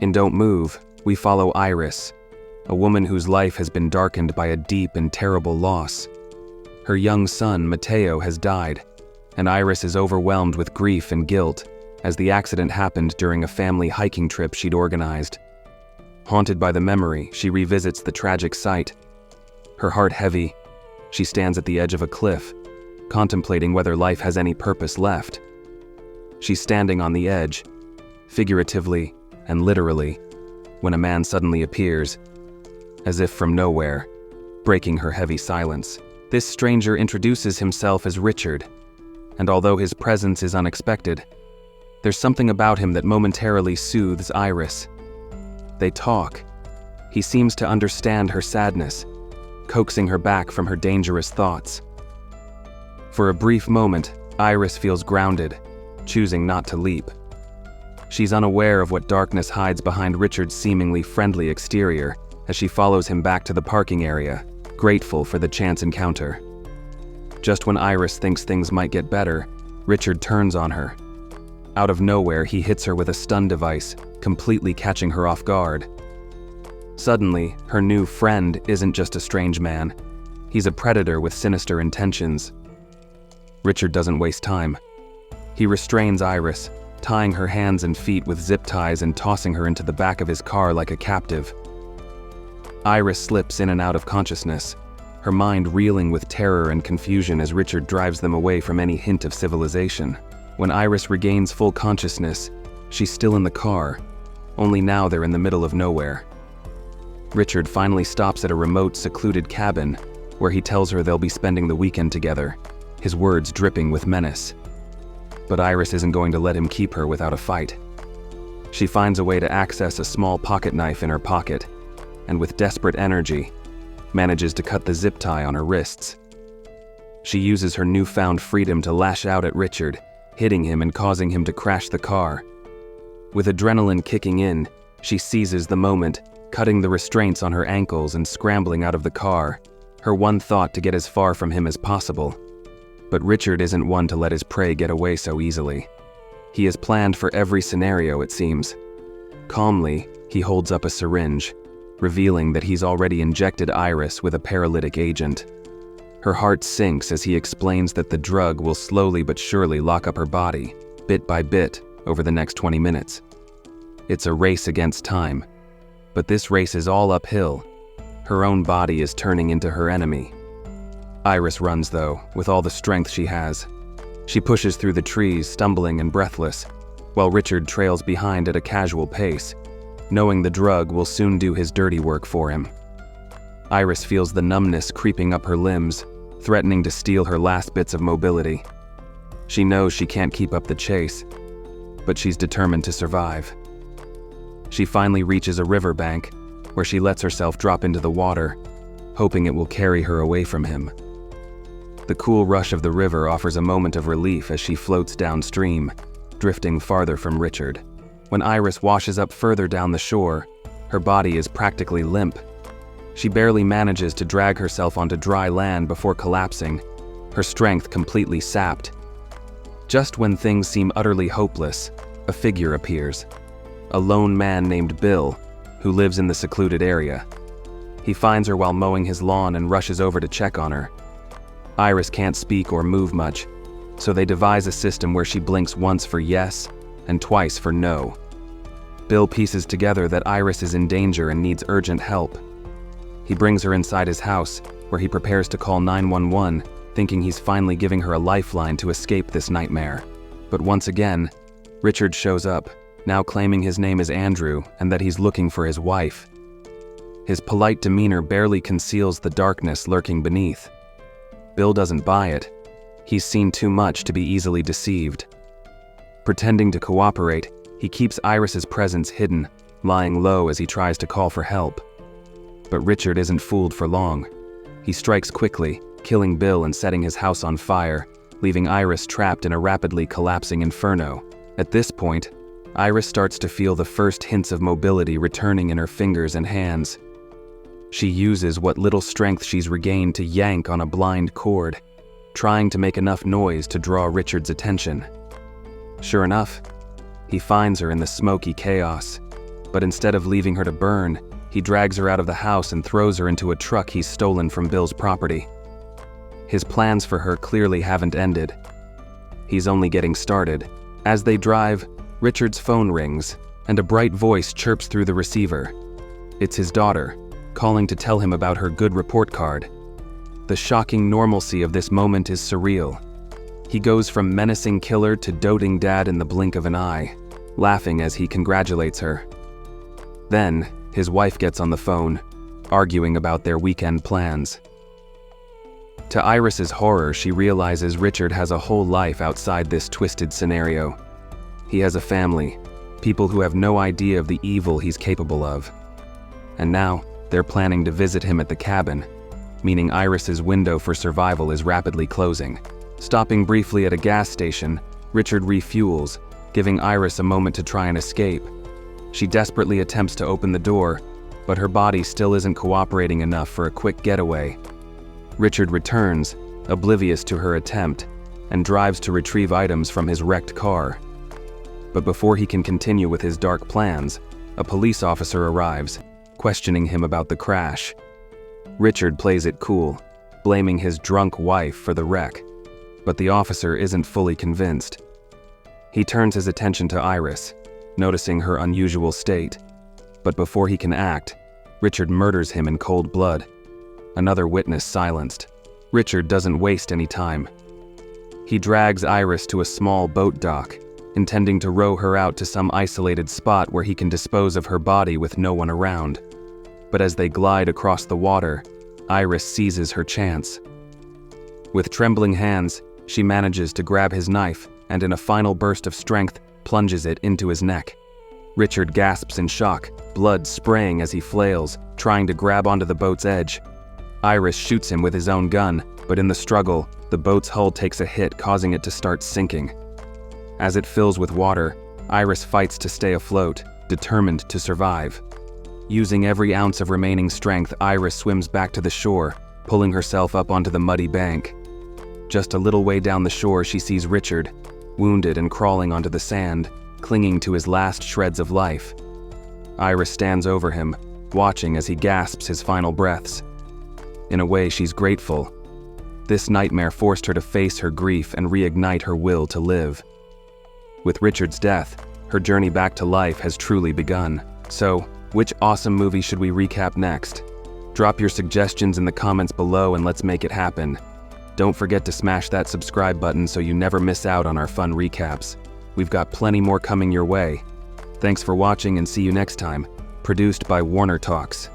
In Don't Move, we follow Iris, a woman whose life has been darkened by a deep and terrible loss. Her young son, Mateo, has died, and Iris is overwhelmed with grief and guilt as the accident happened during a family hiking trip she'd organized. Haunted by the memory, she revisits the tragic sight. Her heart heavy, she stands at the edge of a cliff, contemplating whether life has any purpose left. She's standing on the edge, figuratively and literally, when a man suddenly appears, as if from nowhere, breaking her heavy silence. This stranger introduces himself as Richard, and although his presence is unexpected, there's something about him that momentarily soothes Iris. They talk. He seems to understand her sadness, coaxing her back from her dangerous thoughts. For a brief moment, Iris feels grounded, choosing not to leap. She's unaware of what darkness hides behind Richard's seemingly friendly exterior as she follows him back to the parking area, grateful for the chance encounter. Just when Iris thinks things might get better, Richard turns on her. Out of nowhere, he hits her with a stun device, completely catching her off guard. Suddenly, her new friend isn't just a strange man. He's a predator with sinister intentions. Richard doesn't waste time. He restrains Iris, tying her hands and feet with zip ties and tossing her into the back of his car like a captive. Iris slips in and out of consciousness, her mind reeling with terror and confusion as Richard drives them away from any hint of civilization. When Iris regains full consciousness, she's still in the car, only now they're in the middle of nowhere. Richard finally stops at a remote, secluded cabin, where he tells her they'll be spending the weekend together, his words dripping with menace. But Iris isn't going to let him keep her without a fight. She finds a way to access a small pocket knife in her pocket, and with desperate energy, manages to cut the zip tie on her wrists. She uses her newfound freedom to lash out at Richard, hitting him and causing him to crash the car. With adrenaline kicking in, she seizes the moment, cutting the restraints on her ankles and scrambling out of the car, her one thought to get as far from him as possible. But Richard isn't one to let his prey get away so easily. He has planned for every scenario, it seems. Calmly, he holds up a syringe, revealing that he's already injected Iris with a paralytic agent. Her heart sinks as he explains that the drug will slowly but surely lock up her body, bit by bit, over the next 20 minutes. It's a race against time, but this race is all uphill. Her own body is turning into her enemy. Iris runs, though, with all the strength she has. She pushes through the trees, stumbling and breathless, while Richard trails behind at a casual pace, knowing the drug will soon do his dirty work for him. Iris feels the numbness creeping up her limbs, threatening to steal her last bits of mobility. She knows she can't keep up the chase, but she's determined to survive. She finally reaches a riverbank, where she lets herself drop into the water, hoping it will carry her away from him. The cool rush of the river offers a moment of relief as she floats downstream, drifting farther from Richard. When Iris washes up further down the shore, her body is practically limp. She barely manages to drag herself onto dry land before collapsing, her strength completely sapped. Just when things seem utterly hopeless, a figure appears. A lone man named Bill, who lives in the secluded area. He finds her while mowing his lawn and rushes over to check on her. Iris can't speak or move much, so they devise a system where she blinks once for yes and twice for no. Bill pieces together that Iris is in danger and needs urgent help. He brings her inside his house, where he prepares to call 911, thinking he's finally giving her a lifeline to escape this nightmare. But once again, Richard shows up, now claiming his name is Andrew and that he's looking for his wife. His polite demeanor barely conceals the darkness lurking beneath. Bill doesn't buy it. He's seen too much to be easily deceived. Pretending to cooperate, he keeps Iris's presence hidden, lying low as he tries to call for help. But Richard isn't fooled for long. He strikes quickly, killing Bill and setting his house on fire, leaving Iris trapped in a rapidly collapsing inferno. At this point, Iris starts to feel the first hints of mobility returning in her fingers and hands. She uses what little strength she's regained to yank on a blind cord, trying to make enough noise to draw Richard's attention. Sure enough, he finds her in the smoky chaos, but instead of leaving her to burn, he drags her out of the house and throws her into a truck he's stolen from Bill's property. His plans for her clearly haven't ended. He's only getting started. As they drive, Richard's phone rings, and a bright voice chirps through the receiver. It's his daughter, calling to tell him about her good report card. The shocking normalcy of this moment is surreal. He goes from menacing killer to doting dad in the blink of an eye, laughing as he congratulates her. Then, his wife gets on the phone, arguing about their weekend plans. To Iris's horror, she realizes Richard has a whole life outside this twisted scenario. He has a family, people who have no idea of the evil he's capable of. And now, they're planning to visit him at the cabin, meaning Iris's window for survival is rapidly closing. Stopping briefly at a gas station, Richard refuels, giving Iris a moment to try and escape. She desperately attempts to open the door, but her body still isn't cooperating enough for a quick getaway. Richard returns, oblivious to her attempt, and drives to retrieve items from his wrecked car. But before he can continue with his dark plans, a police officer arrives, questioning him about the crash. Richard plays it cool, blaming his drunk wife for the wreck, but the officer isn't fully convinced. He turns his attention to Iris, noticing her unusual state, but before he can act, Richard murders him in cold blood. Another witness silenced. Richard doesn't waste any time. He drags Iris to a small boat dock, intending to row her out to some isolated spot where he can dispose of her body with no one around. But as they glide across the water, Iris seizes her chance. With trembling hands, she manages to grab his knife and in a final burst of strength, plunges it into his neck. Richard gasps in shock, blood spraying as he flails, trying to grab onto the boat's edge. Iris shoots him with his own gun, but in the struggle, the boat's hull takes a hit, causing it to start sinking. As it fills with water, Iris fights to stay afloat, determined to survive. Using every ounce of remaining strength, Iris swims back to the shore, pulling herself up onto the muddy bank. Just a little way down the shore, she sees Richard, wounded and crawling onto the sand, clinging to his last shreds of life. Iris stands over him, watching as he gasps his final breaths. In a way, she's grateful. This nightmare forced her to face her grief and reignite her will to live. With Richard's death, her journey back to life has truly begun. So, which awesome movie should we recap next? Drop your suggestions in the comments below and let's make it happen. Don't forget to smash that subscribe button so you never miss out on our fun recaps. We've got plenty more coming your way. Thanks for watching and see you next time. Produced by Warner Talks.